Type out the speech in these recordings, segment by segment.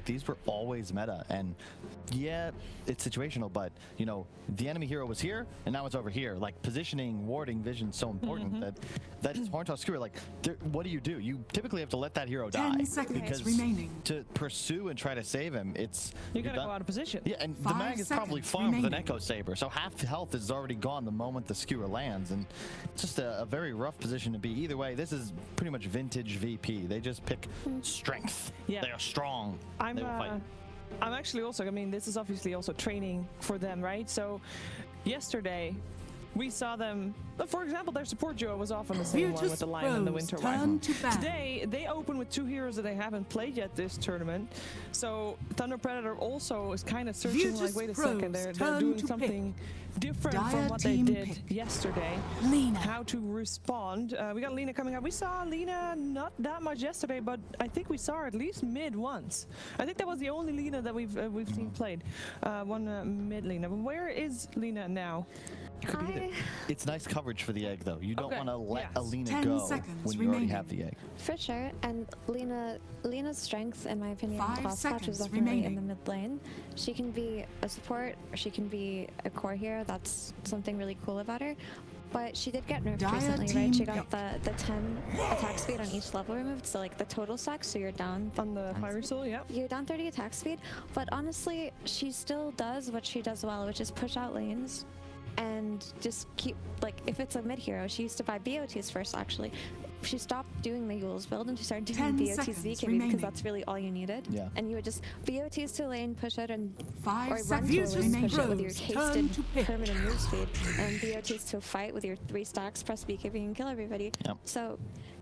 these were always meta. And yeah, it's situational, but you know, the enemy hero was here and now it's over here. Like positioning, warding, vision so important that is Horntoss Skewer. Like, what do? You typically have to let that hero die. 10 seconds because remaining. to pursue and try to save him, you gotta go out of position. Yeah, and the 5 mag is probably seconds farmed with an remaining. Echo Saber, so half health is already gone the moment the Skewer lands, and it's just a very rough position to be. Either way, this is pretty much vintage VP. They just pick strength. Yeah. They are strong. I'm They will fight. I'm actually also, I mean, this is obviously also training for them, right? So yesterday we saw them, for example, their support duo was off on the same one with the Lion and the Winter Wife. Today, they open with 2 heroes that they haven't played yet this tournament. So Thunder Predator also is kind of searching like, wait a second, they're doing something different from what they did yesterday. Lina. How to respond. We got Lina coming up. We saw Lina not that much yesterday, but I think we saw her at least mid once. I think that was the only Lina that we've seen played. One mid Lina. But where is Lina now? It's nice coverage for the egg, though. You don't want to let a Lina 10 go seconds when you remaining. already have the egg. For sure, and Lena's strength, in my opinion, 5 cross patch is seconds definitely in remaining. the mid lane. She can be a support, or she can be a core hero. That's something really cool about her. But she did get nerfed recently, right? She got the 10 attack speed on each level removed, so like the total stack, so you're down On the Fire Soul, yeah. You're down 30 attack speed, but honestly, she still does what she does well, which is push out lanes and just keep, like, if it's a mid hero, she used to buy BOTs first, actually. She stopped doing the Yule's build and she started doing 10 BOTs seconds VKB remaining. because that's really all you needed. Yeah. And you would just BOTs to lane, push it, and 5 or run seconds to a lane, remaining. push it with your Turn hasted to pick. permanent move speed, and BOTs to fight with your 3 stacks, press BKB, and kill everybody. Yep. So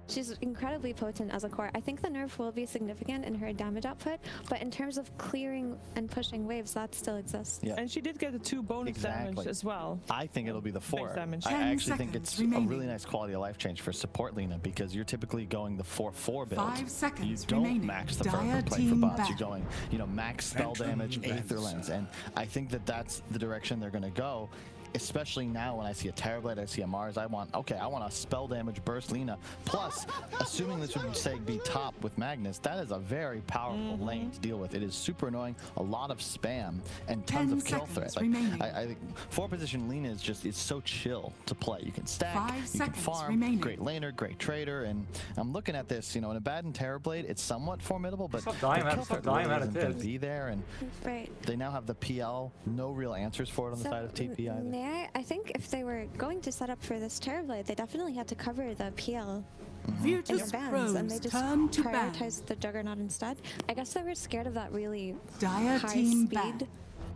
she's incredibly potent as a core. I think the nerf will be significant in her damage output, but in terms of clearing and pushing waves, that still exists. Yeah. And she did get the 2 bonus damage as well. I think it'll be the 4. damage. I 10 actually think it's seconds remaining. a really nice quality of life change for support Lina, because you're typically going the 4-4 build. 5 seconds You don't remaining. max the Dire fervor play for team bots. back. You're going, you know, max spell damage, Aether Lens, and I think that that's the direction they're going to go. Especially now when I see a Terrorblade, I see a Mars, I want a spell damage burst Lina. Plus, assuming this would say be top with Magnus, that is a very powerful lane to deal with. It is super annoying, a lot of spam, and tons 10 of kill seconds threat. Like, remaining. I think 4-position Lina is just, it's so chill to play. You can stack, 5 you can seconds farm, remaining. great laner, great trader, and I'm looking at this, you know, in a bad and Terrorblade, it's somewhat formidable, but Stop the dying, man. kill Stop threat really dying, man. isn't It going to is. be there, and Right. they now have the PL, no real answers for it on the side of TP either. May I think if they were going to set up for this Terrorblade, they definitely had to cover the PL in their Virtus.pro bans, and they just turn to ban. prioritized the Juggernaut instead. I guess they were scared of that really Dire high team speed back.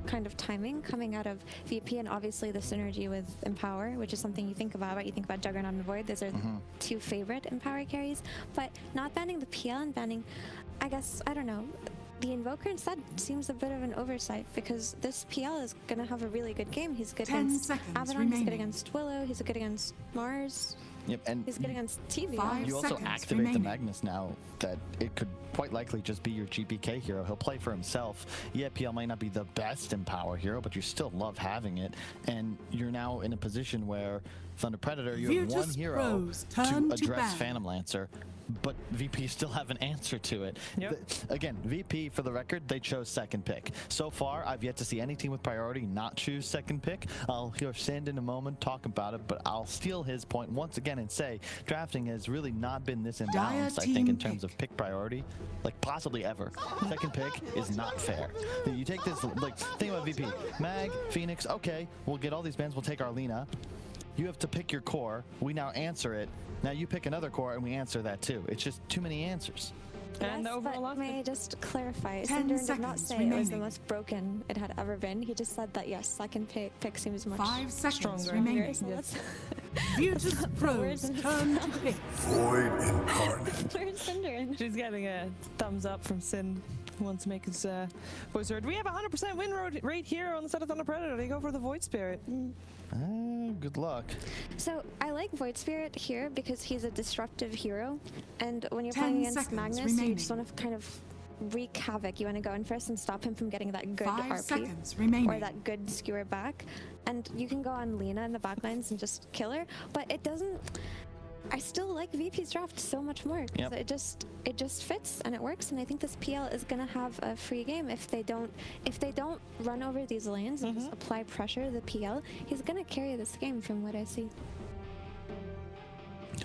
kind of timing coming out of VP, and obviously the synergy with Empower, which is something you think about, right? You think about Juggernaut and Void, those are 2 favorite Empower carries, but not banning the PL and banning, I guess, I don't know, the Invoker instead seems a bit of an oversight, because this PL is going to have a really good game. He's good 10 against seconds Abaddon, he's remaining. good against Willow, he's good against Mars, Yep, and he's good against TV. 5 you also seconds activate remaining. the Magnus now, that it could quite likely just be your GPK hero. He'll play for himself. Yeah, PL might not be the best Empower hero, but you still love having it. And you're now in a position where Thunder Predator, you have one hero Virtus.pro's to turn to address ban. Phantom Lancer, but VP still have an answer to it. Yep. Again, VP, for the record, they chose second pick. So far, I've yet to see any team with priority not choose second pick. I'll hear Sand in a moment talk about it, but I'll steal his point once again and say drafting has really not been this imbalanced, I think, in team terms of pick priority, like possibly ever. Second pick is not fair. You take this, like, think about VP. Mag, Phoenix, okay, we'll get all these bans, we'll take our Lina. You have to pick your core, we now answer it. Now you pick another core and we answer that too. It's just too many answers. And the Yes, overall but may I outfit. just clarify? 10 Synderne did not seconds say it was the remaining. most broken it had ever been. He just said that, yes, second pick seems much 5 seconds stronger. remaining. So that's Virtus.pro's turn to pick. Void incarnate. where's Synderne? She's getting a thumbs up from Sin, who wants to make his voice heard. We have a 100% win rate here on the side of Thunder Predator. They go for the Void Spirit. Good luck. So I like Void Spirit here because he's a disruptive hero, and when you're 10 playing against seconds Magnus, remaining. you just want to kind of wreak havoc. You want to go in first and stop him from getting that good 5 RP seconds remaining. or that good skewer back, and you can go on Lina in the backlines and just kill her. But it doesn't. I still like VP's draft so much more. 'Cause it just fits and it works, and I think this PL is gonna have a free game if they don't run over these lanes and just apply pressure to the PL. He's gonna carry this game from what I see.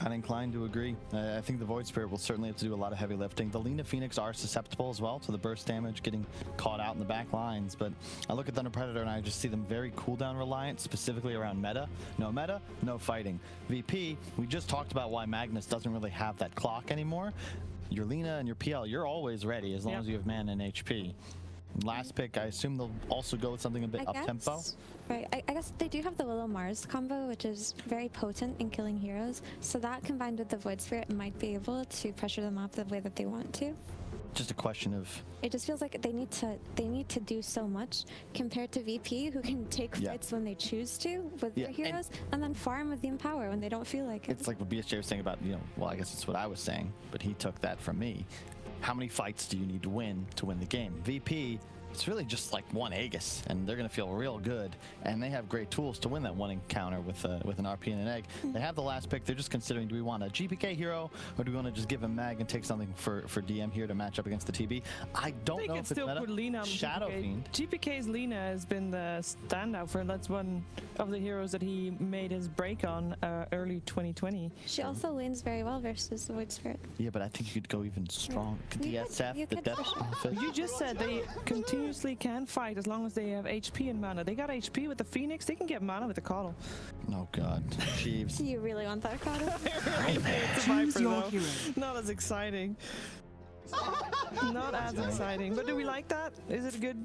I'm inclined to agree. I think the Void Spirit will certainly have to do a lot of heavy lifting. The Lina Phoenix are susceptible as well to the burst damage, getting caught out in the back lines. But I look at Thunder Predator and I just see them very cooldown reliant, specifically around meta, no fighting. VP, we just talked about why Magnus doesn't really have that clock anymore. Your Lina and your PL, you're always ready as long as you have mana and HP. Last pick, I assume they'll also go with something a bit up-tempo. Right, I guess they do have the Willow Mars combo, which is very potent in killing heroes. So that combined with the Void Spirit might be able to pressure them off the way that they want to. Just a question of... It just feels like they need to do so much compared to VP, who can take fights when they choose to with their heroes, and then farm with the Empower when they don't feel like it. It's like what BSJ was saying about, well, I guess it's what I was saying, but he took that from me. How many fights do you need to win the game? VP, it's really just like one Aegis, and they're going to feel real good, and they have great tools to win that one encounter with an RP and an egg. They have the last pick. They're just considering, do we want a GPK hero, or do we want to just give him mag and take something for DM here to match up against the TB? I don't know if it's still meta. put Lina on Shadow GPK. Fiend. GPK's Lina has been the standout for, that's one of the heroes that he made his break on early 2020. She also lanes very well versus the Void Spirit. Yeah, but I think you could go even strong. DSF, the death benefit. You just said they continuously can fight as long as they have HP and mana. They got HP with the Phoenix. They can get mana with the Coddle. Oh God, Jeeves. You really want that Coddle? Choose your hero. Not as exciting. Not as exciting. But do we like that? Is it a good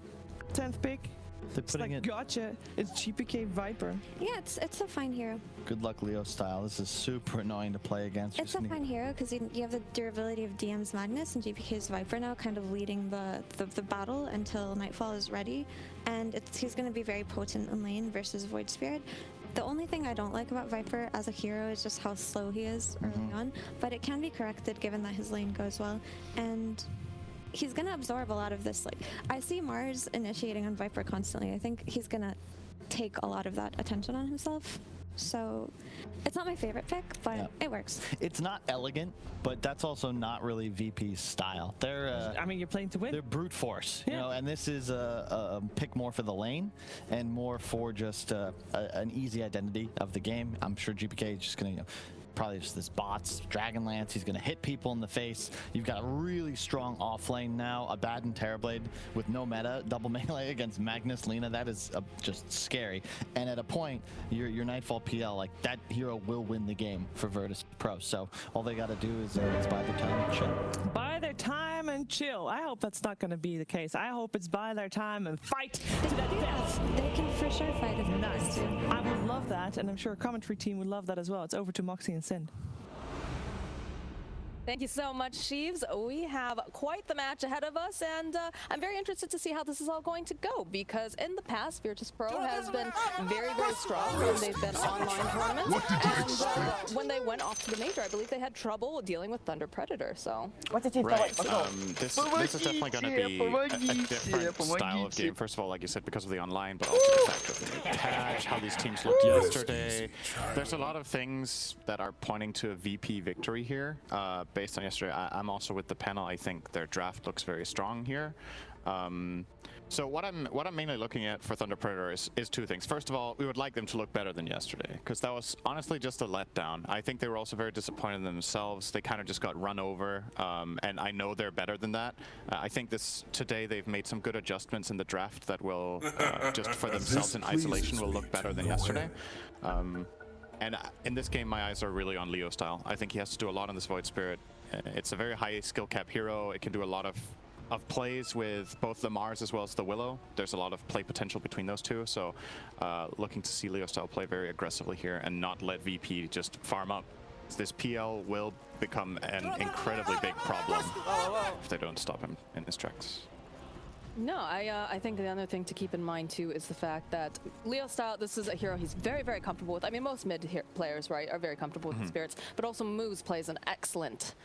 10th pick? They're It's putting like, it. gotcha. It's GPK Viper. Yeah, it's a fine hero. Good luck, Leo style. This is super annoying to play against. It's a fine hero because you have the durability of DM's Magnus and GPK's Viper now kind of leading the battle until Nightfall is ready. And he's going to be very potent in lane versus Void Spirit. The only thing I don't like about Viper as a hero is just how slow he is early on. But it can be corrected given that his lane goes well. And he's going to absorb a lot of this. Like, I see Mars initiating on Viper constantly. I think he's going to take a lot of that attention on himself. So it's not my favorite pick, but it works. It's not elegant, but that's also not really VP's style. They're I mean, you're playing to win. They're brute force, you know, and this is a pick more for the lane and more for just an easy identity of the game. I'm sure GPK is just gonna, probably just this bots, Dragonlance, he's gonna hit people in the face. You've got a really strong off lane now, a Abaddon Terrorblade with no meta, double melee against Magnus, Lina, that is just scary. And at a point, your Nightfall PL, like that hero will win the game for Virtus.pro. So all they gotta do is buy their time and chill. Buy their time and chill. I hope that's not gonna be the case. I hope it's buy their time and fight to the death. They can for sure fight if they Nice. to. I would love that, and I'm sure a commentary team would love that as well. It's over to Moxie and Sin. Thank you so much, Sheaves. We have quite the match ahead of us, and I'm very interested to see how this is all going to go, because in the past, Virtus.pro has been very, very strong when they've been online tournaments, and when they went off to the major, I believe they had trouble dealing with Thunder Predator, so... What did you Right, feel like? this is definitely going to be a different style of game, first of all, like you said, because of the online, but also the fact of the patch, how these teams looked yesterday. There's a lot of things that are pointing to a VP victory here. Based on yesterday, I'm also with the panel. I think their draft looks very strong here. So what I'm mainly looking at for Thunder Predator is two things. First of all, we would like them to look better than yesterday, because that was honestly just a letdown. I think they were also very disappointed in themselves. They kind of just got run over, and I know they're better than that. I think today they've made some good adjustments in the draft that will, just for themselves in isolation, will look better than yesterday. And in this game, my eyes are really on Leo style. I think he has to do a lot on this Void Spirit. It's a very high skill cap hero. It can do a lot of plays with both the Mars as well as the Willow. There's a lot of play potential between those two. So looking to see Leo style play very aggressively here and not let VP just farm up. This PL will become an incredibly big problem if they don't stop him in his tracks. No, I think the other thing to keep in mind too is the fact that Leo style, this is a hero he's very, very comfortable with. I mean, most mid players, right, are very comfortable with the spirits, but also Moose plays an excellent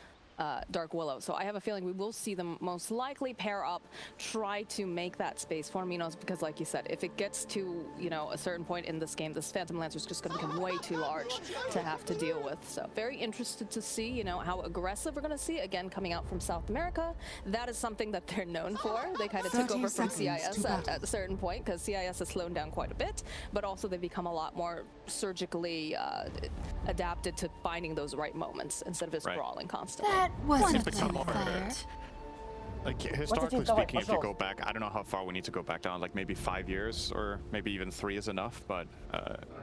Dark Willow. So I have a feeling we will see them most likely pair up, try to make that space for Minos, because like you said, if it gets to, you know, a certain point in this game, this Phantom Lancer is just going to become way too large to have to deal with. So very interested to see, you know, how aggressive we're going to see, again, coming out from South America. That is something that they're known for. They kind of took over from CIS at a certain point, because CIS has slowed down quite a bit, but also they've become a lot more surgically adapted to finding those right moments instead of just brawling constantly. That wasn't become more fight. like historically speaking, if you go back, I don't know how far we need to go back down, like maybe 5 years or maybe even 3 is enough, but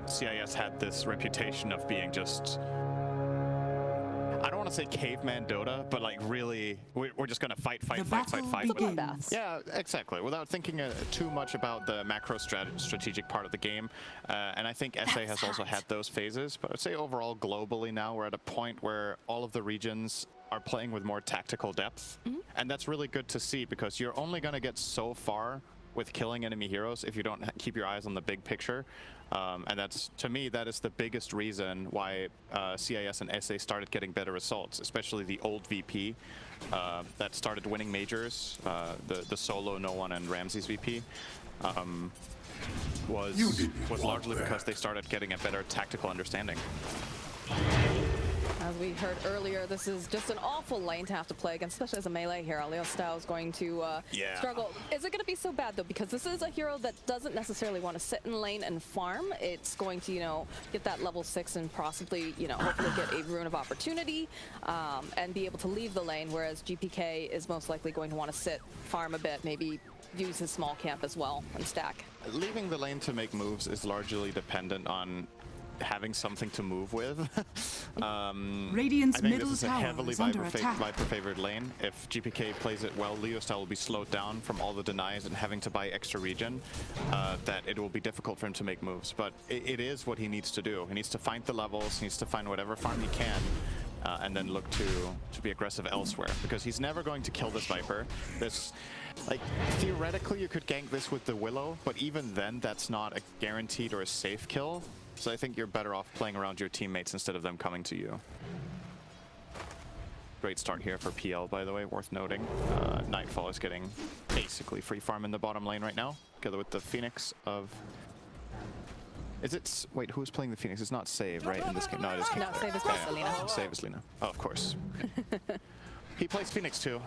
CIS had this reputation of being just, I don't want to say caveman Dota, but like really, we're just gonna fight. Yeah, exactly. Without thinking too much about the macro strategic part of the game. And I think SA has also had those phases, but I'd say overall globally now we're at a point where all of the regions are playing with more tactical depth. And that's really good to see, because you're only gonna get so far with killing enemy heroes if you don't keep your eyes on the big picture. And that's, to me, that is the biggest reason why CIS and SA started getting better results, especially the old VP that started winning majors, the solo No One and Ramses VP, was largely because they started getting a better tactical understanding. As we heard earlier, this is just an awful lane to have to play against, especially as a melee hero. Leo Style is going to struggle. Is it going to be so bad, though? Because this is a hero that doesn't necessarily want to sit in lane and farm. It's going to, you know, get that level 6 and possibly, you know, hopefully get a Rune of Opportunity and be able to leave the lane, whereas GPK is most likely going to want to sit, farm a bit, maybe use his small camp as well and stack. Leaving the lane to make moves is largely dependent on having something to move with. Radiant's I think middle this is a tower heavily is under attack. Viper-favored lane. If GPK plays it well, Leo Style will be slowed down from all the denies and having to buy extra regen, that it will be difficult for him to make moves. But it is what he needs to do. He needs to find the levels, he needs to find whatever farm he can, and then look to be aggressive elsewhere. Because he's never going to kill this Viper. This, like, theoretically you could gank this with the Willow, but even then that's not a guaranteed or a safe kill. So I think you're better off playing around your teammates instead of them coming to you. Great start here for PL, by the way, worth noting. Nightfall is getting basically free farm in the bottom lane right now, together with the Phoenix of... Is it... Wait, who's playing the Phoenix? It's not Save, right, in this game? No, it is King. No, Save is Lina. Save is Lina. Oh, of course. Okay. He plays Phoenix too.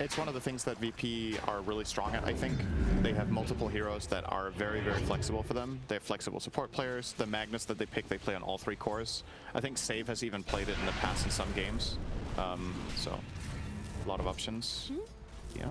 It's one of the things that VP are really strong at, I think. They have multiple heroes that are very, very flexible for them. They have flexible support players. The Magnus that they pick, they play on all 3 cores. I think Save has even played it in the past in some games. So, a lot of options. Yeah.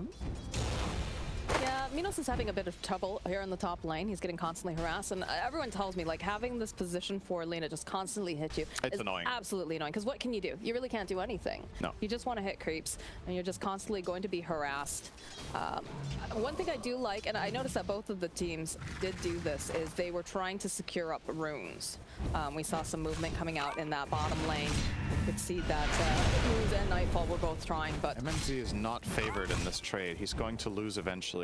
Yeah, Minos is having a bit of trouble here in the top lane. He's getting constantly harassed, and everyone tells me, like, having this position for Lina just constantly hit you is annoying. Absolutely annoying, because what can you do? You really can't do anything. No. You just want to hit creeps, and you're just constantly going to be harassed. One thing I do like, and I noticed that both of the teams did do this, is they were trying to secure up runes. We saw some movement coming out in that bottom lane. You could see that Runes and Nightfall were both trying, but... MMZ is not favored in this trade. He's going to lose eventually.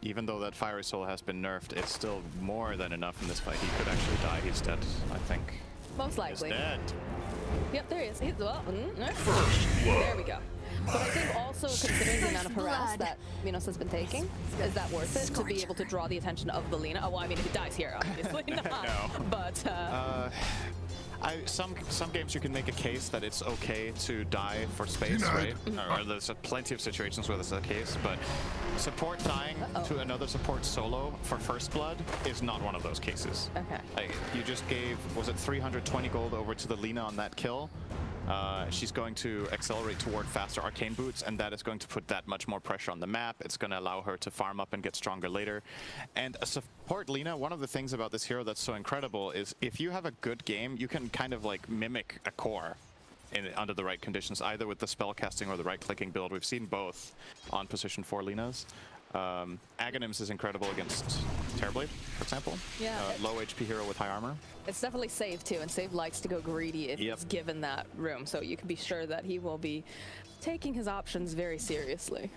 Even though that Fiery Soul has been nerfed, it's still more than enough in this fight. He could actually die. He's dead, I think. Most likely. He's dead. Yep, there he is. He's, well, there we go. But I think also considering the amount of harass that Minos has been taking, is that worth it to be able to draw the attention of the Lina? Oh, well, I mean, if he dies here, obviously not. No. But some games you can make a case that it's okay to die for space, right? Or there's plenty of situations where that's the case, but support dying to another support solo for first blood is not one of those cases. Okay. Like, you just gave, was it 320 gold over to the Lina on that kill? She's going to accelerate toward faster arcane boots, and that is going to put that much more pressure on the map. It's going to allow her to farm up and get stronger later. And a support Lina, one of the things about this hero that's so incredible is if you have a good game, you can kind of like mimic a core under the right conditions, either with the spell casting or the right clicking build. We've seen both on position 4 Linas. Aghanims is incredible against Terrorblade, for example. Yeah. Low HP hero with high armor. it's definitely Save too, and Save likes to go greedy if he's given that room, so you can be sure that he will be taking his options very seriously.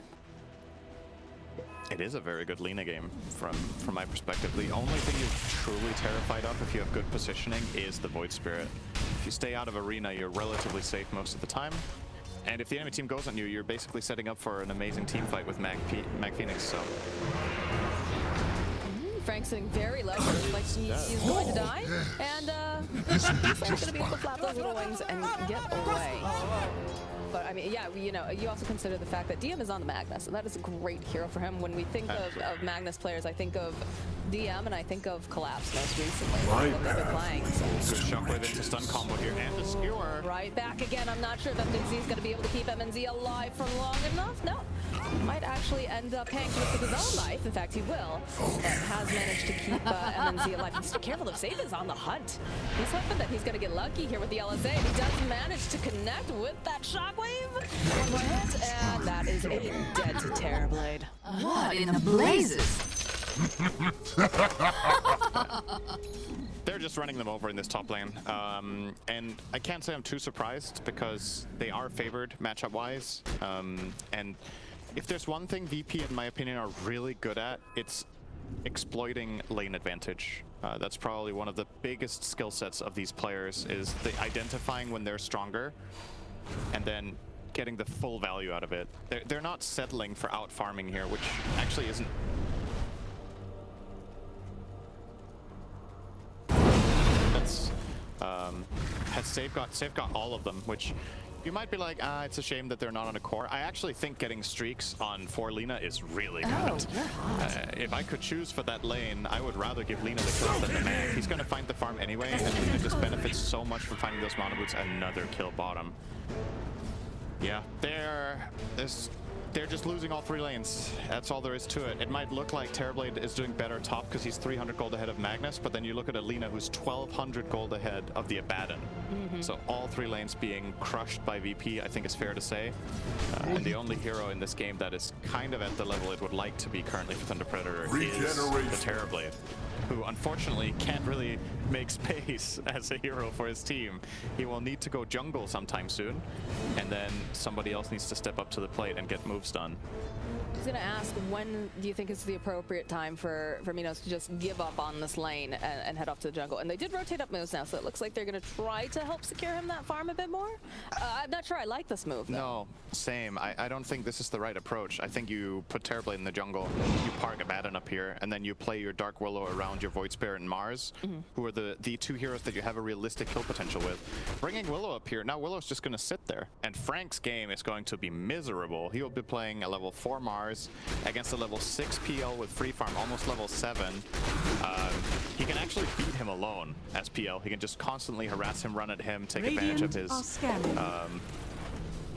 It is a very good Lina game from my perspective. The only thing you're truly terrified of if you have good positioning is the Void Spirit. If you stay out of arena, you're relatively safe most of the time. And if the enemy team goes on you, you're basically setting up for an amazing team fight with Mag Phoenix. So Frank's sitting very low. Like he's going to die. And he's going to be able to flap those little wings and get away. But I mean, yeah, you know, you also consider the fact that DM is on the Magnus, and that is a great hero for him. When we think of Magnus players, I think of DM and I think of Collapse most recently. What they've been playing. So. good shockwave into stun combo here and a skewer. Right back again. I'm not sure if MNZ is going to be able to keep MNZ alive for long enough. No. Might actually end up paying for this with his own life. In fact, he will. But has managed to keep MNZ alive. He's still careful. If Save is on the hunt. He's hoping that he's going to get lucky here with the LSA. And he does manage to connect with that shockwave. One more hit, and that is a dead to Terrorblade. What in the blazes? They're just running them over in this top lane. And I can't say I'm too surprised because they are favored matchup-wise. And if there's one thing VP, in my opinion, are really good at, it's exploiting lane advantage. That's probably one of the biggest skill sets of these players, is the identifying when they're stronger and then getting the full value out of it. They're not settling for out farming here, which actually isn't. That's has Save got all of them, which you might be like, it's a shame that they're not on a core. I actually think getting streaks on 4 Lina is really good. If I could choose for that lane, I would rather give Lina the kill than the Mag. He's going to find the farm anyway, and Lina just benefits so much from finding those mana boots. Another kill bottom. Yeah, they're just losing all 3 lanes. That's all there is to it. It might look like Terrorblade is doing better top because he's 300 gold ahead of Magnus, but then you look at Alina, who's 1,200 gold ahead of the Abaddon. So all 3 lanes being crushed by VP, I think is fair to say. And the only hero in this game that is kind of at the level it would like to be currently for Thunder Predator is the Terrorblade, who unfortunately can't really make space as a hero for his team. He will need to go jungle sometime soon, and then somebody else needs to step up to the plate and get moves done. I was going to ask, when do you think is the appropriate time for Minos to just give up on this lane and head off to the jungle? And they did rotate up moves now, so it looks like they're going to try to help secure him that farm a bit more. I'm not sure I like this move, though. No, same. I don't think this is the right approach. I think you put Terrorblade in the jungle, you park Abaddon up here, and then you play your Dark Willow around your Void Spirit and Mars, who are the 2 heroes that you have a realistic kill potential with. Bringing Willow up here, now Willow's just going to sit there, and Frank's game is going to be miserable. He will be playing a level 4 Mars against a level 6 PL with free farm, almost level 7. He can actually beat him alone as PL. He can just constantly harass him, run at him, take advantage of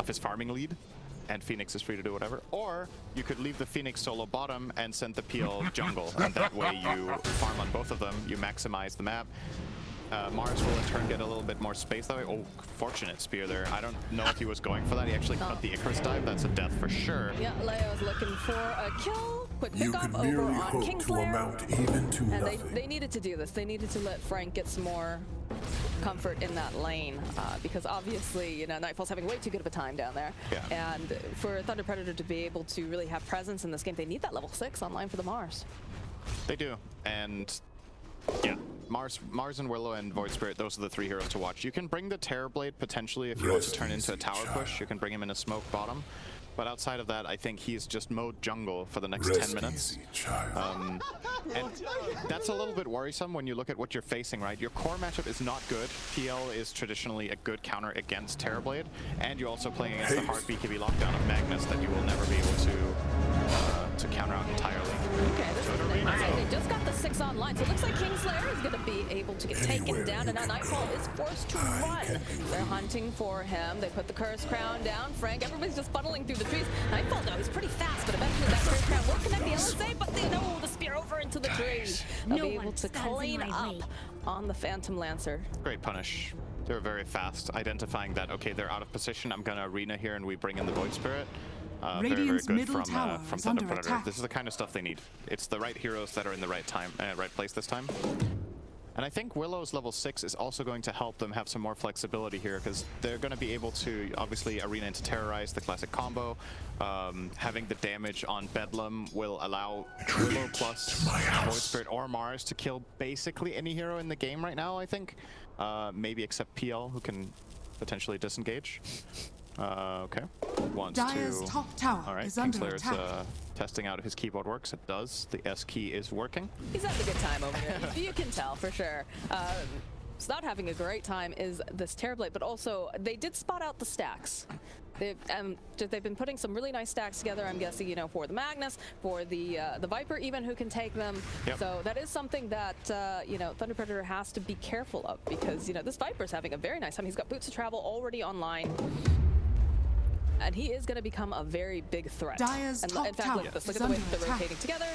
his farming lead, and Phoenix is free to do whatever. Or you could leave the Phoenix solo bottom and send the PL jungle, and that way you farm on both of them, you maximize the map. Mars will in turn get a little bit more space that way. Oh, fortunate spear there. I don't know if he was going for that. He actually cut the Icarus dive. That's a death for sure. Yeah, Leo's looking for a kill. Quick You pickup could over merely on hope to Kingslayer. amount even to And nothing. they needed to do this. They needed to let Frank get some more comfort in that lane, because obviously, you know, Nightfall's having way too good of a time down there. Yeah. And for Thunder Predator to be able to really have presence in this game, they need that level 6 online for the Mars. They do, and yeah, Mars and Willow and Void Spirit, those are the 3 heroes to watch. You can bring the Terrorblade potentially if you want to turn into a tower push. You can bring him in a smoke bottom. But outside of that, I think he's just mode jungle for the next 10 minutes. And that's a little bit worrisome when you look at what you're facing, right? Your core matchup is not good. PL is traditionally a good counter against Terrorblade, and you're also playing against the hard BKB lockdown of Magnus that you will never be able to counter out entirely. Okay, this is the thing. They just got the 6 online, so it looks like Kingslayer is going to be able to get taken down, and now Nightfall is forced to run. They're hunting for him. They put the Curse Crown down. Frank, everybody's just funneling through the trees. Nightfall, though, he's pretty fast, but eventually that Curse Crown will connect the LSA, but they know the spear over into the tree. They'll be able to clean up on the Phantom Lancer. Great punish. They're very fast, identifying that, okay, they're out of position. I'm going to arena here, and we bring in the Void Spirit. Very, very good from Thunder Predator. This is the kind of stuff they need. It's the right heroes that are in the right time, right place this time. And I think Willow's level 6 is also going to help them have some more flexibility here, because they're going to be able to obviously arena into Terrorize, the classic combo. Having the damage on Bedlam will allow Willow plus Void Spirit or Mars to kill basically any hero in the game right now, I think. maybe except PL, who can potentially disengage. Okay. Wants Dire's to... top tower All right, is under Kingslayer's attack. testing out if his keyboard works. It does. The S key is working. He's having a good time over here. You can tell for sure. It's not having a great time is this Terrorblade, but also they did spot out the stacks. They've been putting some really nice stacks together, I'm guessing, you know, for the Magnus, for the Viper even, who can take them. Yep. So that is something that, you know, Thunder Predator has to be careful of, because, you know, this Viper's having a very nice time. He's got Boots of Travel already online. And he is going to become a very big threat. Dire's and top in fact, tower look at this. Look is at the way under they're attack. rotating together.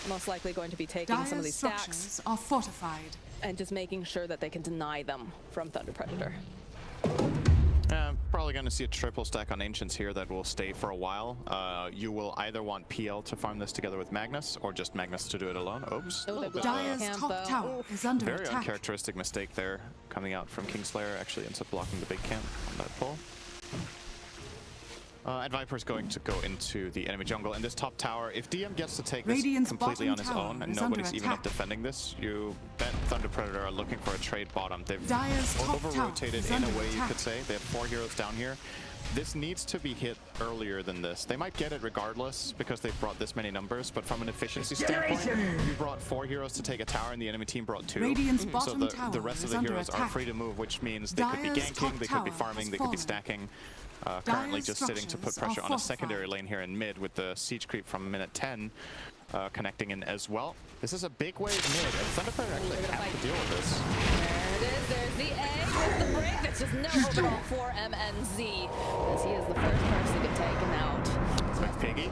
Most likely going to be taking some of Dire's these stacks structures are fortified. and just making sure that they can deny them from Thunder Predator. Probably going to see a triple stack on Ancients here that will stay for a while. You will either want PL to farm this together with Magnus, or just Magnus to do it alone. Oops. Oh, they blew Dire's camp, top though. tower is under Very attack. uncharacteristic mistake there, coming out from Kingslayer. Actually ends up blocking the big camp on that pull. And Viper's going to go into the enemy jungle. And this top tower, if DM gets to take this Radiant's completely on bottom his tower own and is nobody's under even up attack. defending this, you bet Thunder Predator are looking for a trade bottom. They've Dire's top tower over-rotated is in a under way, you attack. could say. They have 4 heroes down here. This needs to be hit earlier than this. They might get it regardless because they've brought this many numbers, but from an efficiency standpoint, you brought 4 heroes to take a tower and the enemy team brought 2. Radiant's So bottom tower the rest of is the under heroes are attack. free to move, which means they could be Dire's top ganking, they could be tower farming, has they could be fallen. stacking. Currently Dire's just sitting to put structures pressure are on a secondary fortified. lane here in mid with the siege creep from minute 10 connecting in as well. This is a big wave mid, and Thunder Predator actually have to deal with this. There it is. There's the egg with the break. That's just no overall for MNZ, as he is the first person to get taken out. Quick piggy.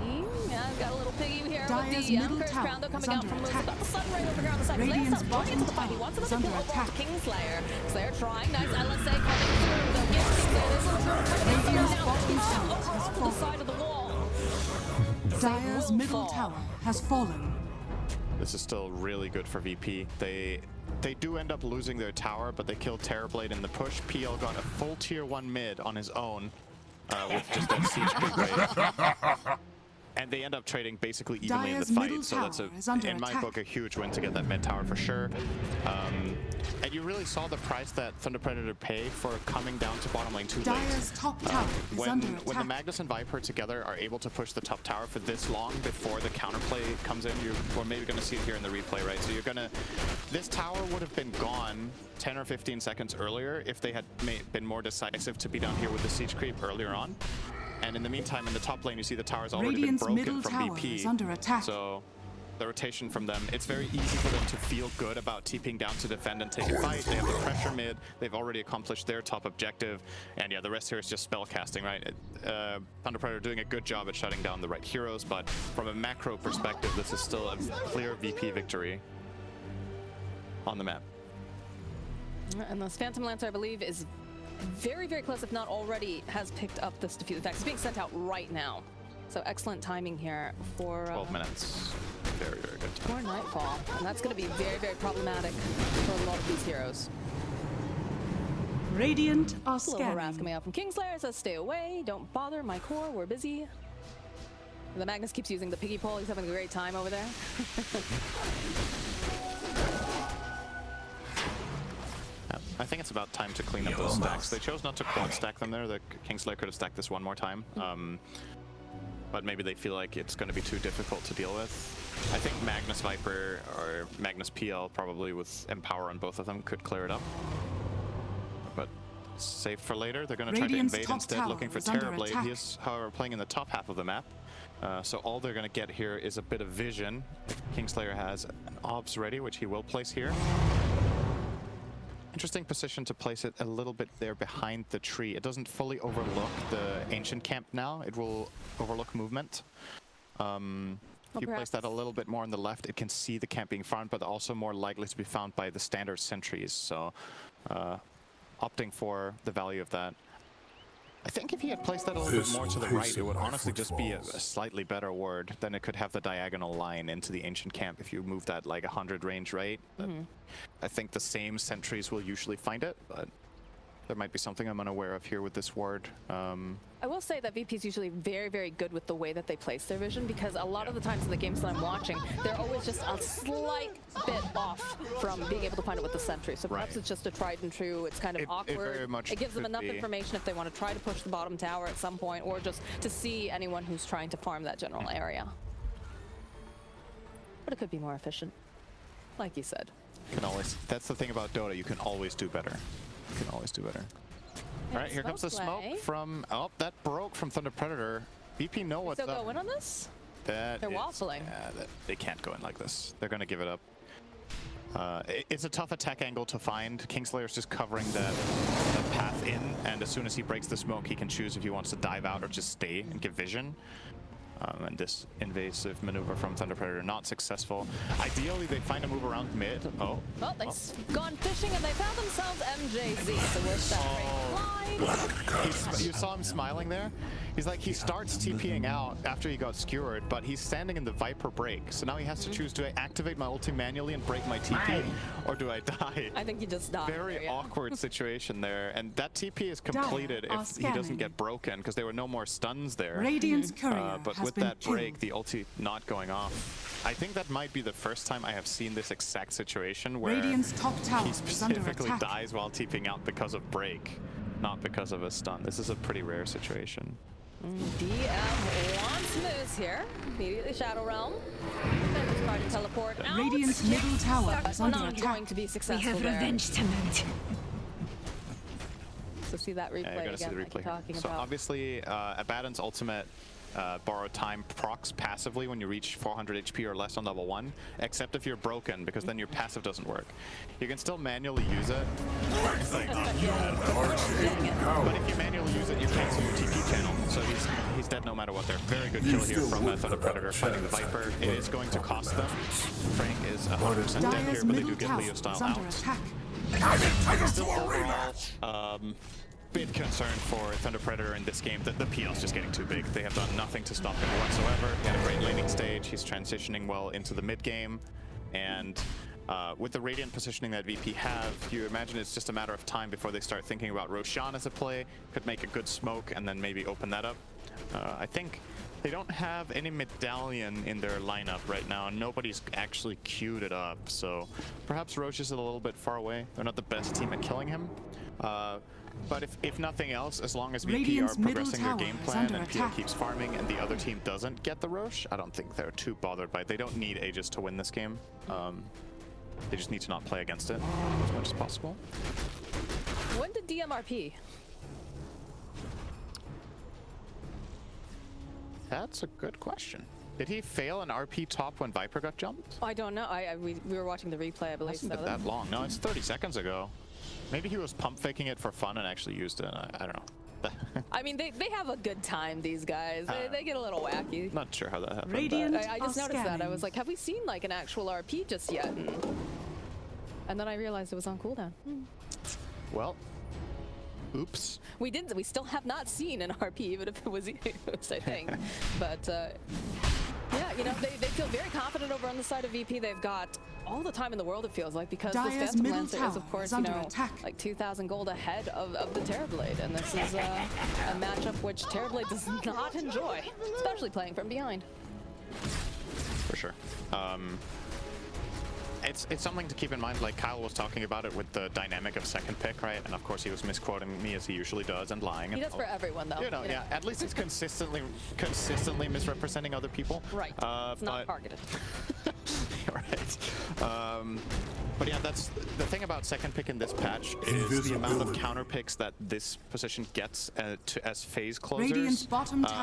Yeah, I've got a little piggy here Dire's with the middle Curse tower Crown, though, is coming out under from Moose. attack. Got the sun right over here on the side. Radiant's Slayer's going into the fight. He bottom wants tower another is kill under over onto attack. Kingslayer. Slayer trying. Nice LSA coming through, though. Yes, Kingslayer is a little bit coming in here now. He's over onto the side of the wall. Dire's middle fall. tower has fallen. This is still really good for VP. They do end up losing their tower, but they killed Terrorblade in the push. PL got a full tier 1 mid on his own with just that siege creep wave. And they end up trading basically evenly in the Dire's middle fight, so that's tower is under in my attack. book a huge win to get that mid tower for sure. And you really saw the price that Thunder Predator paid for coming down to bottom lane too late. Dire's top tower is under When the attack. Magnus and Viper together are able to push the top tower for this long before the counterplay comes in, we're maybe going to see it here in the replay, right? So you're going to... This tower would have been gone 10 or 15 seconds earlier if they had been more decisive to be down here with the siege creep earlier on. And in the meantime, in the top lane, you see the tower's already Radiant's been middle broken from tower VP. is under attack. So the rotation from them, it's very easy for them to feel good about TPing down to defend and take a fight. They have the pressure mid. They've already accomplished their top objective. And yeah, the rest here is just spell casting, right? Thunder Predator doing a good job at shutting down the right heroes, but from a macro perspective, this is still a clear VP victory on the map. And this Phantom Lancer, I believe, is very, very close, if not already, has picked up this defeat. In fact, it's being sent out right now. So excellent timing here for 12 minutes. Very, very good time. for Nightfall. And that's going to be very, very problematic for a lot of these heroes. Radiant are A little harass scanning. coming out from Kingslayer. Says, stay away. Don't bother my core. We're busy. The Magnus keeps using the piggy pole. He's having a great time over there. I think it's about time to clean up those stacks. They chose not to quad stack them there. The Kingslayer could have stacked this one more time. But maybe they feel like it's going to be too difficult to deal with. I think Magnus Viper or Magnus PL, probably with Empower on both of them, could clear it up. But save for later. They're going to try to Radiant's invade top instead, tower looking for is under Terrorblade. attack. He is, however, playing in the top half of the map. So all they're going to get here is a bit of vision. Kingslayer has an obs ready, which he will place here. Interesting position to place it a little bit there behind the tree. It doesn't fully overlook the ancient camp now. It will overlook movement. If you place that a little bit more on the left, it can see the camp being found, but also more likely to be found by the standard sentries. So opting for the value of that. I think if he had placed that a little bit more to the right, it would honestly just be a slightly better word. Then it could have the diagonal line into the ancient camp if you move that like 100 range, right? I think the same sentries will usually find it, but There might be something I'm unaware of here with this ward. I will say that VP is usually very, very good with the way that they place their vision, because a lot of the times in the games that I'm watching, they're always just a slight bit off from being able to find it with the sentry. So perhaps it's just a tried and true. It's kind of awkward. It gives them enough information if they want to try to push the bottom tower at some point, or just to see anyone who's trying to farm that general area. But it could be more efficient, like you said. Can always. That's the thing about Dota. You can always do better. You can always do better. All right, here comes the smoke from... Oh, that broke from Thunder Predator. VP know what's up. Still going on this? They're waffling. Yeah, they can't go in like this. They're going to give it up. It's a tough attack angle to find. Kingslayer's just covering the path in, and as soon as he breaks the smoke, he can choose if he wants to dive out or just stay and give vision. And this invasive maneuver from Thunder Predator not successful. Ideally, they find a move around mid. Oh. Well, they've gone fishing and they found themselves MJZ. So where's that You saw him smiling there? He's like, he starts TPing out after he got skewered, but he's standing in the Viper break. So now he has to choose, do I activate my ulti manually and break my TP, or do I die? I think he just died. Very awkward situation there. And that TP is completed if he doesn't get broken, because there were no more stuns there. Radiant's courier but with that break, the ulti not going off, I think that might be the first time I have seen this exact situation where Radiant's top tower he specifically dies while TPing out because of break, not because of a stun. This is a pretty rare situation. DM wants moves here. Immediately Shadow Realm. And just trying to teleport out. Radiant's middle tower is under not attack. going to be successful. We have revenge to mount. So see that replay yeah, again. See the replay. So about. Obviously, Abaddon's ultimate borrowed time procs passively when you reach 400 HP or less on level 1, except if you're broken, because then your passive doesn't work. You can still manually use it. But if you manually use it, you cancel your TP channel, so he's dead no matter what. There, very good kill here from Thunder Predator fighting the Viper. It is going to cost them. Frank is 100% dead here, but they do get Leo style out. Still overall, bit concern for Thunder Predator in this game that the PL's just getting too big. They have done nothing to stop him whatsoever. He had a great laning stage. He's transitioning well into the mid game, and with the Radiant positioning that VP have, you imagine it's just a matter of time before they start thinking about Roshan as a play. Could make a good smoke and then maybe open that up. I think they don't have any medallion in their lineup right now. Nobody's actually queued it up, so perhaps Roche is a little bit far away. They're not the best team at killing him. But if nothing else, as long as VP are progressing their game plan and PL keeps farming and the other team doesn't get the Roche, I don't think they're too bothered by it. They don't need Aegis to win this game. They just need to not play against it as much as possible. When did DMRP? That's a good question. Did he fail an RP top when Viper got jumped? I don't know. We were watching the replay, I believe. Hasn't been that long. No, it's 30 seconds ago. Maybe he was pump faking it for fun and actually used it. I don't know. I mean, they have a good time, these guys. They get a little wacky. Not sure how that happened. Radiant I just noticed that. I was like, have we seen like an actual RP just yet? And then I realized it was on cooldown. Well, oops. We still have not seen an RP, even if it was used, I think. But yeah, you know, they feel very confident over on the side of VP. They've got all the time in the world, it feels like, because this Phantom Lancer is, of course, you know, like 2,000 gold ahead of the Terrorblade. And this is a matchup which Terrorblade does not enjoy, especially playing from behind. For sure. It's something to keep in mind, like Kyle was talking about it with the dynamic of second pick, right? And of course he was misquoting me as he usually does and lying. He does for everyone, though. You know, yeah. At least he's consistently misrepresenting other people. Right. It's not targeted. Right. But yeah, that's the thing about second pick in this patch is the amount of counter picks that this position gets as phase closers.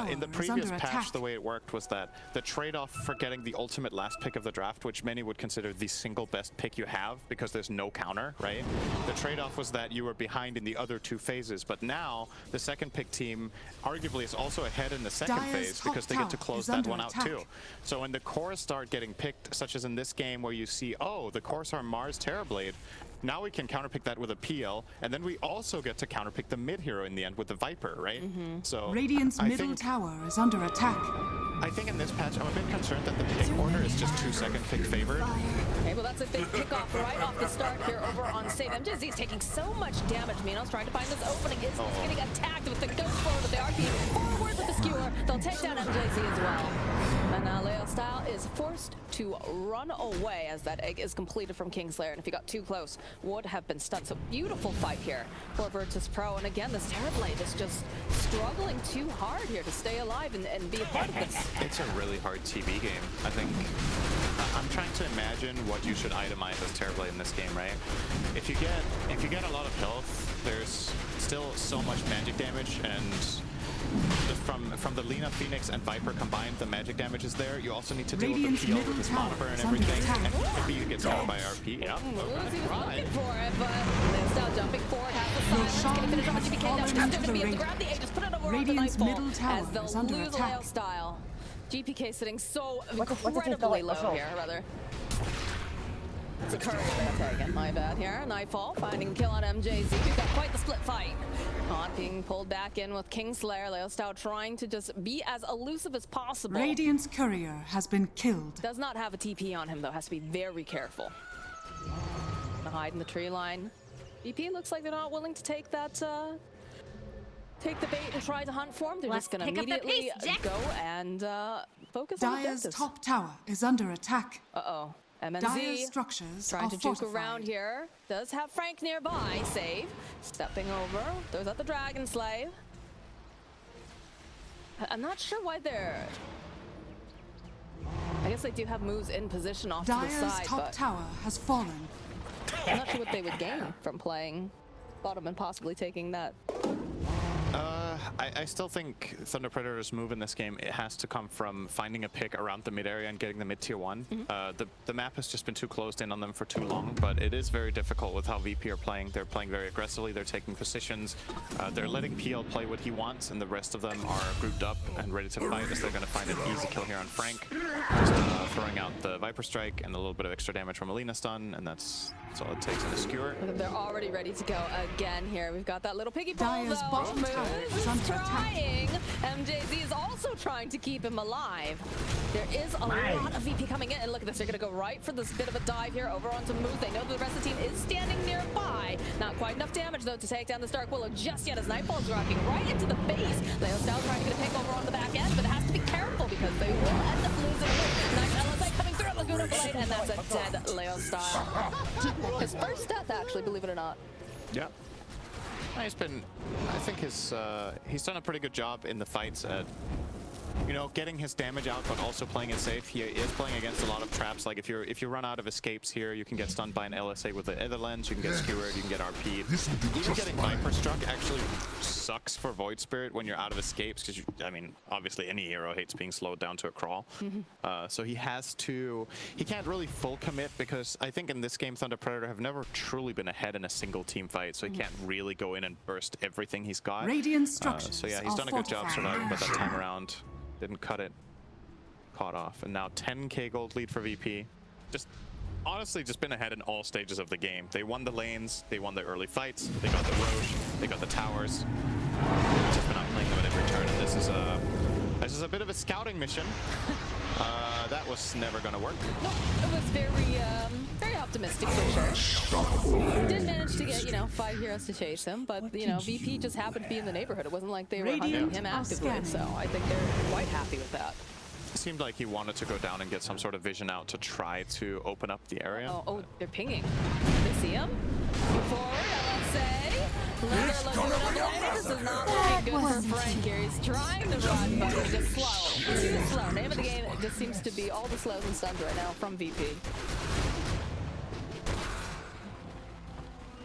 In the previous patch, the way it worked was that the trade-off for getting the ultimate last pick of the draft, which many would consider the single best pick you have because there's no counter, right? The trade-off was that you were behind in the other two phases, but now the second pick team arguably is also ahead in the second phase because they get to close that one out too. So when the cores start getting picked, such as in this game where you see, oh, the cores are Mars Terrorblade, now we can counterpick that with a PL, and then we also get to counterpick the mid hero in the end with the Viper, right? So Radiant's middle tower is under attack. I think in this patch, I'm a bit concerned that the pick order is just 2-second pick favored. Okay, well that's a big kickoff right off the start here over on save. MJZ is taking so much damage. Minos trying to find this opening. Is getting attacked with the ghost forward with the RP. Forward with the skewer. They'll take down MJZ as well. And now Leo Style is forced to run away as that egg is completed from Kingslayer. And if he got too close, would have been stunned. So beautiful fight here for Virtus.pro. And again, this Terrorblade is just struggling too hard here to stay alive and be a part of this. It's a really hard TB game. I think I'm trying to imagine what you should itemize as Terrorblade in this game, right? If you get a lot of health, there's still so much magic damage, and just from the Lina, Phoenix, and Viper combined, the magic damage is there. You also need to deal with the peel with his Monoper and everything, and maybe you get stunned by RP. Yeah, He was looking for it, but they're still jumping forward. Has the silence. Can he finish off GPK? Now he's going to be able to grab the A, just put it over onto Nightfall as they'll lose Leo Style. GPK sitting so incredibly low here, rather. It's a Courier they're taking, my bad here. Nightfall finding a kill on MJZ. We've got quite the split fight. Taunt being pulled back in with Kingslayer. Leo Style trying to just be as elusive as possible. Radiant's courier has been killed. Does not have a TP on him though, has to be very careful. Gonna hide in the tree line. VP looks like they're not willing to take that take the bait and try to hunt for him. They're just gonna immediately go and focus on Dire's objectives. top tower is under attack. Uh-oh. Dire's MNZ structures trying are to juke fortified. around here. Does have Frank nearby. Save. Stepping over. Throws out the Dragon Slave. I'm not sure why they're... I guess they do have moves in position off to the Dire's side, top but tower has fallen. I'm not sure what they would gain from playing bottom and possibly taking that. I still think Thunder Predator's move in this game, it has to come from finding a pick around the mid area and getting the mid tier 1. The map has just been too closed in on them for too long, but it is very difficult with how VP are playing. They're playing very aggressively, they're taking positions, they're letting PL play what he wants, and the rest of them are grouped up and ready to fight as they're going to find an easy kill here on Frank. Just throwing out the Viper Strike and a little bit of extra damage from Alina stun, and that's all it takes in a skewer. They're already ready to go again here. We've got that little piggy ball Dire's though. bottom tower is under Trying. MJZ is also trying to keep him alive. There is a lot of VP coming in, and look at this. They're going to go right for this bit of a dive here over onto Moose. They know that the rest of the team is standing nearby. Not quite enough damage though to take down this Dark Willow just yet as Nightfall is dropping right into the base. Leo Style trying to get a pick over on the back end, but it has to be careful because they will end up losing it. Nice LSA coming through, Laguna Blade, and that's a dead Leo Style. His first death, actually, believe it or not. Yeah. I think he's done a pretty good job in the fights at, you know, getting his damage out, but also playing it safe. He is playing against a lot of traps. Like if you run out of escapes here, you can get stunned by an LSA with the Ether Lens, you can get skewered, you can get RP'd. Even getting Viper struck actually sucks for Void Spirit when you're out of escapes, because I mean, obviously any hero hates being slowed down to a crawl. So he can't really full commit, because I think in this game Thunder Predator have never truly been ahead in a single team fight, so he can't really go in and burst everything he's got. Radiant structures So yeah, he's done a good job surviving, but that time around didn't cut it. Caught off, and now 10k gold lead for VP. Honestly just been ahead in all stages of the game. They won the lanes, they won the early fights, they got the Roche, they got the towers. Just been outplaying them at every turn, and this is a bit of a scouting mission. That was never gonna work. Nope, it was very optimistic for sure. Did manage to get, 5 heroes to chase him, but, VP just happened to be in the neighborhood. It wasn't like they were hunting him actively, so I think they're quite happy with that. It seemed like he wanted to go down and get some sort of vision out to try to open up the area. Oh, they're pinging. They see him. Move forward, LSA. This is not looking good for Frank here. He's trying to run, but he's just slow. Too slow. Name of the game, it just seems to be all the slows and stuns right now from VP.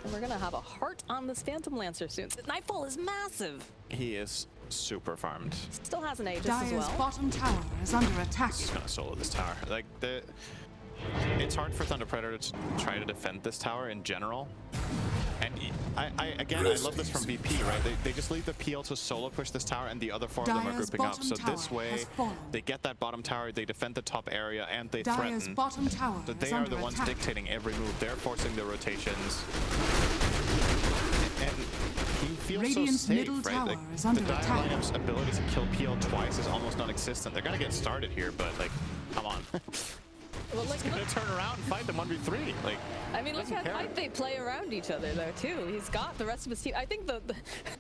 And we're gonna have a heart on this Phantom Lancer soon. Nightfall is massive. He is super farmed. Still has an Aegis Dire's as well. bottom tower is under attack. He's gonna solo this tower. Like it's hard for Thunder Predator to try to defend this tower in general. And I love this from VP, right? They just leave the PL to solo push this tower, and the other 4 of them are Dire's grouping up. bottom So tower this way, has fallen. they get that bottom tower, they defend the top area, and they Dire's threaten. bottom tower So is they are under the ones attack. dictating every move. They're forcing the rotations. And he feels Radiant's so safe, middle right? tower Like, is the under Dire attack. lineup's ability to kill PL twice is almost non-existent. They're gonna get started here, but like, come on. Well, like, He's gonna turn around and fight them 1v3. Like, I mean, look doesn't how care. tight they play around each other there too. He's got the rest of his team. I think this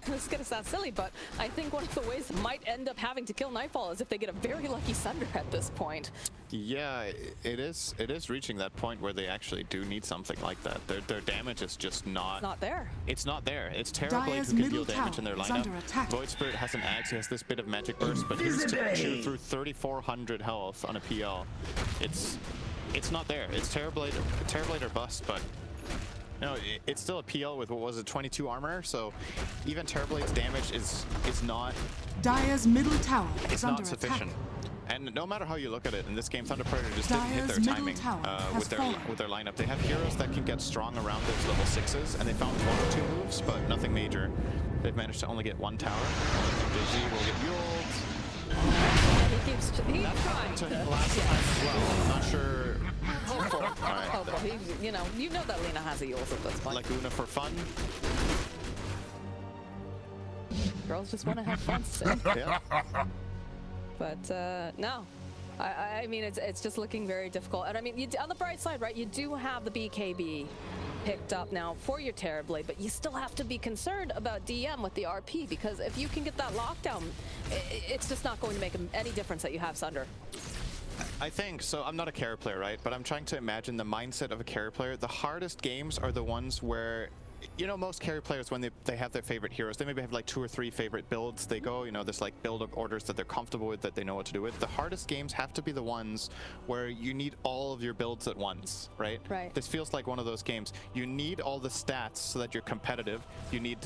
is gonna sound silly, but I think one of the ways they might end up having to kill Nightfall is if they get a very lucky Sunder at this point. Yeah, it is reaching that point where they actually do need something like that. Their damage is just Not there. It's not there. It's Terrorblade Dire's who can middle deal damage in their tower is lineup. under attack. Void Spirit has an axe, he has this bit of magic burst, but he needs to chew through 3,400 health on a PL. It's not there. It's Terrorblade or bust, but no, it's still a PL with, what was it, 22 armor, so even Terrorblade's damage is not Dire's middle tower is it's under not attack. sufficient. And no matter how you look at it, in this game, Thunder Predator just didn't hit Dire's their middle timing tower has fallen. with their lineup. They have heroes that can get strong around those level 6s, and they found 1 or 2 moves, but nothing major. They've managed to only get 1 tower. Busy will get Yuled. He keeps trying Happened to to. him last time as well. I'm not sure. Hopeful. All right. Hopeful. He, you know that Lina has a Yules at this point. Like Luna for fun. Girls just want to have fun still. Yeah. But no, I mean it's just looking very difficult. And I mean, on the bright side, right? You do have the BKB picked up now for your Terrorblade, but you still have to be concerned about DM with the RP, because if you can get that lockdown, it's just not going to make any difference that you have Sunder. I think so. I'm not a carry player, right? But I'm trying to imagine the mindset of a carry player. The hardest games are the ones where, you know, most carry players, when they have their favorite heroes, they maybe have like 2 or 3 favorite builds. They go, you know, this like build up orders that they're comfortable with, that they know what to do with. The hardest games have to be the ones where you need all of your builds at once, right? Right. This feels like one of those games. You need all the stats so that you're competitive. You need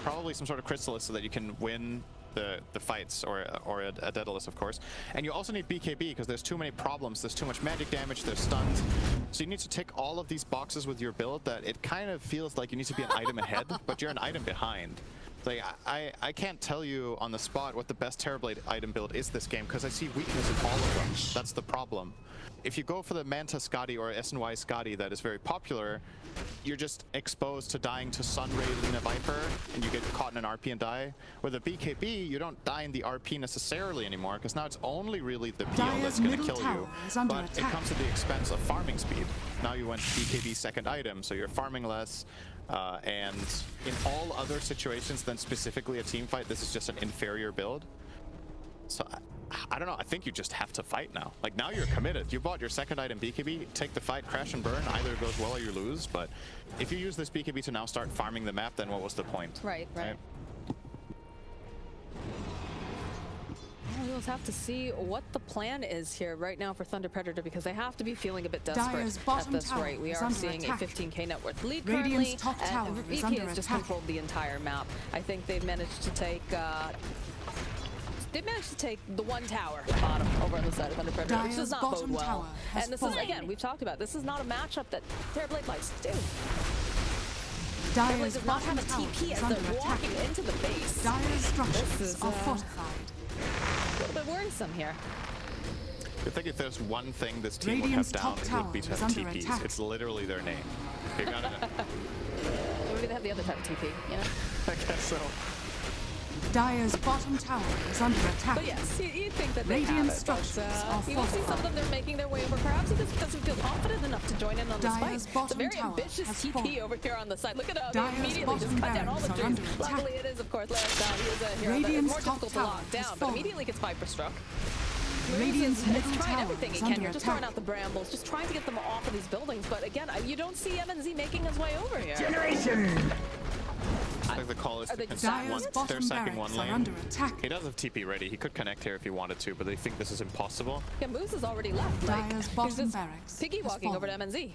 probably some sort of Chrysalis so that you can win the fights, or a Daedalus, of course. And you also need BKB because there's too many problems. There's too much magic damage, there's stuns. So you need to tick all of these boxes with your build that it kind of feels like you need to be an item ahead, but you're an item behind. Like, I can't tell you on the spot what the best Terrorblade item build is this game, because I see weakness in all of them. That's the problem. If you go for the Manta Scotty or SNY Scotty that is very popular, you're just exposed to dying to Sunray, Lina Viper, and you get caught in an RP and die. With a BKB, you don't die in the RP necessarily anymore, because now it's only really the PL that's going to kill you. But it comes at the expense of farming speed. Now you went BKB second item, so you're farming less. And in all other situations than specifically a team fight, this is just an inferior build. So I don't know, I think you just have to fight now. Like, now you're committed. You bought your second item BKB, take the fight, crash and burn. Either it goes well or you lose. But if you use this BKB to now start farming the map, then what was the point? Right. We'll just have to see what the plan is here right now for Thunder Predator, because they have to be feeling a bit desperate at this rate. We are seeing a 15k net worth lead currently, and VP has just controlled the entire map. I think they've managed to take the 1 tower bottom over on the side of Thunder Predator, which does not bode well. And this is, again, we've talked about, this is not a matchup that Terrorblade likes to do. Terrorblade does not have a TP as they're walking into the base. Dire's structures are fortified. A little bit worrisome here. I think if there's one thing this team would have down, it would be to have TPs. It's literally their name. You gotta Maybe they have the other type of TP, you know? I guess so. Dire's bottom tower is under attack. But yes, you think that they Radiant have it, structures are but you will see some of them, they're making their way over. Perhaps he just doesn't feel confident enough to join in on this fight. It's a very ambitious TP over here on the side. Look at how they immediately just cut down all the trees. Luckily it is, of course, Lance down. He is a hero that is more difficult to lock down, but immediately gets Viper struck. Radiant's middle trying tower everything he is can. under You're just attack. throwing out the brambles, just trying to get them off of these buildings. But again, you don't see MNZ making his way over here. I think the call is to they concede Dire's one. They're sacking one are lane. under attack. He does have TP ready. He could connect here if he wanted to, but they think this is impossible. Yeah, Moose is already left. Dire's He's bottom just barracks piggy has walking over to fallen. MNZ.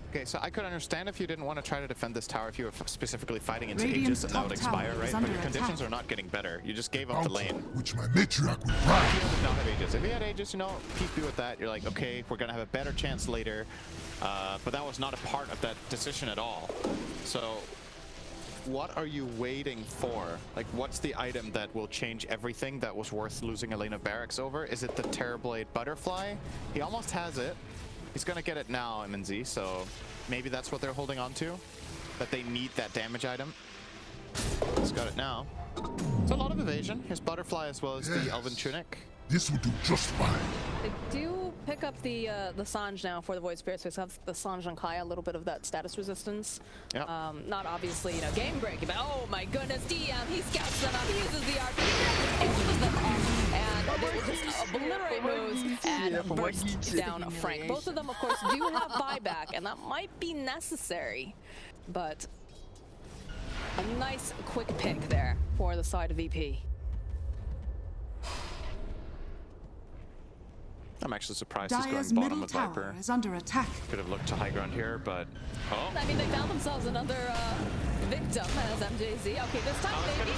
Okay, so I could understand if you didn't want to try to defend this tower if you were specifically fighting into Radiant's Aegis and that would top tower expire, is right? But under your conditions attack. are not getting better. You just gave up the lane. Which my matriarch would He pride. does not have Aegis. If he had Aegis, you know, peace be with that. You're like, okay, we're going to have a better chance later. But that was not a part of that decision at all. So what are you waiting for? Like, what's the item that will change everything that was worth losing a lane of barracks over? Is it the Terrorblade Butterfly? He almost has it. He's going to get it now, MNZ, so maybe that's what they're holding on to, that they need that damage item. He's got it now. It's a lot of evasion. His butterfly as well as the Elven Tunic. This would do just fine. They do pick up the Sange now for the Void Spirit, so we have the Sange on Kaya, a little bit of that status resistance. Yep. Not obviously, you know, game breaking, but oh my goodness, DM, he scouts them up, he uses the RP, he pushes them off, and they will just obliterate moves and burst down Frank. Both of them, of course, do have buyback, and that might be necessary, but a nice quick pick there for the side of VP. I'm actually surprised he's Dire's going bottom middle with tower Viper. is under attack. Could have looked to high ground here, but oh. I mean, they found themselves another victim as MJZ. Okay, this time maybe.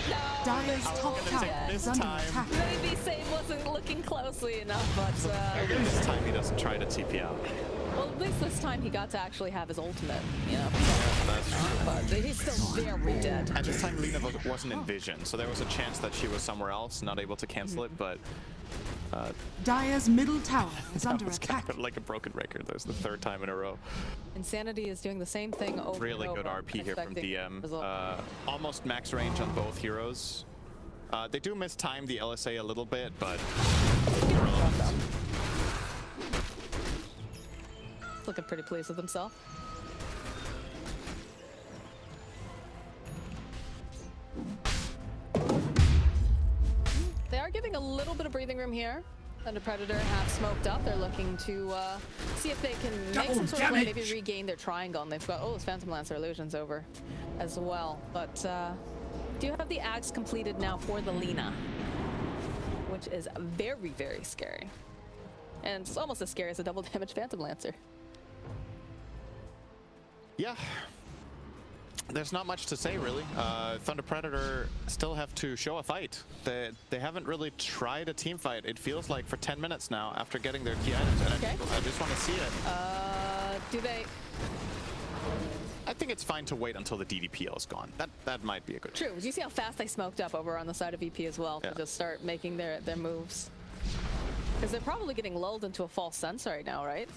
No, Dire's top tower is under attack. maybe Save wasn't looking closely enough, but Maybe this time he doesn't try to TP out. well, at least this time he got to actually have his ultimate, you know. That's true. But he's still very dead. And this time Lina wasn't in vision, so there was a chance that she was somewhere else, not able to cancel it, but Dire's middle tower is that under was attack. kind of like a broken record. That was the third time in a row. Insanity is doing the same thing over Really and good over, RP here from expecting DM. result. Almost max range on both heroes. They do mistime the LSA a little bit, but Looking pretty pleased with himself. They are giving a little bit of breathing room here. Thunder Predator have smoked up. They're looking to see if they can make some sort of way, maybe regain their triangle. And they've got, oh, this Phantom Lancer illusions over as well. But do you have the axe completed now for the Lina, which is very, very scary. And it's almost as scary as a double damage Phantom Lancer. yeah. There's not much to say, really. Thunder Predator still have to show a fight. They haven't really tried a team fight, it feels like, for 10 minutes now after getting their key items. And Okay. I just want to see it. Do they? I think it's fine to wait until the DDPL is gone. That might be a good True. Do you see how fast they smoked up over on the side of VP as well Yeah. to just start making their moves? Because they're probably getting lulled into a false sense right now, right?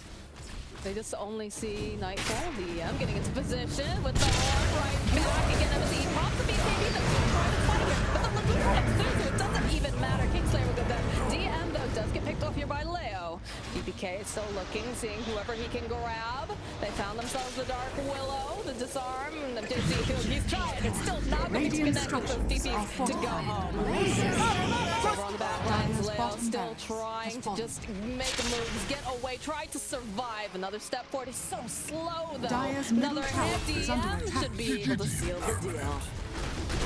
They just only see Nightfall, DM getting into position with the horn right back. Again, MSE pops the BKB that's still trying to fight it, but the Lagoon comes through, so it doesn't even matter. Kingslayer with that. DM, though, does get picked off here by Leo. BBK is still looking, seeing whoever he can grab. They found themselves the Dark Willow, the disarm, and the he's trying. It's still not going to connect with those DPs to go home. Over on the back lines, Leo still trying to just make moves, get away, try to survive. Another step forward. He's so slow, though. Another hit. DM should be able to seal the deal.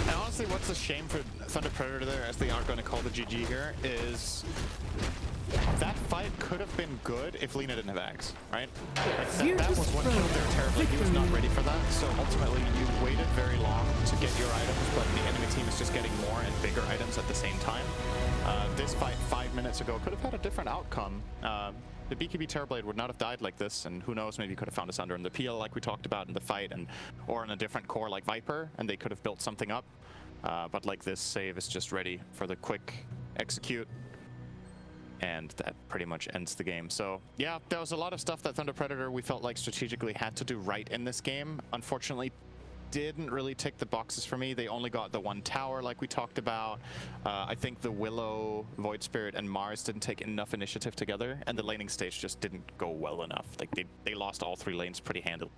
And honestly, what's a shame for Thunder Predator there, as they aren't going to call the GG here, is that fight could have been good if Lina didn't have Axe, right? Like that was one kill there terribly. He was not ready for that. So ultimately, you waited very long to get your items, but the enemy team is just getting more and bigger items at the same time. This fight 5 minutes ago could have had a different outcome. The BKB Terrorblade would not have died like this, and who knows, maybe could have found us under in the PL like we talked about in the fight, or in a different core like Viper, and they could have built something up. But like this, Save is just ready for the quick execute, and that pretty much ends the game. So yeah, there was a lot of stuff that Thunder Predator we felt like strategically had to do right in this game. Unfortunately, didn't really tick the boxes for me. They only got the one tower like we talked about. I think the Willow, Void Spirit, and Mars didn't take enough initiative together, and the laning stage just didn't go well enough. Like they lost all 3 lanes pretty handily.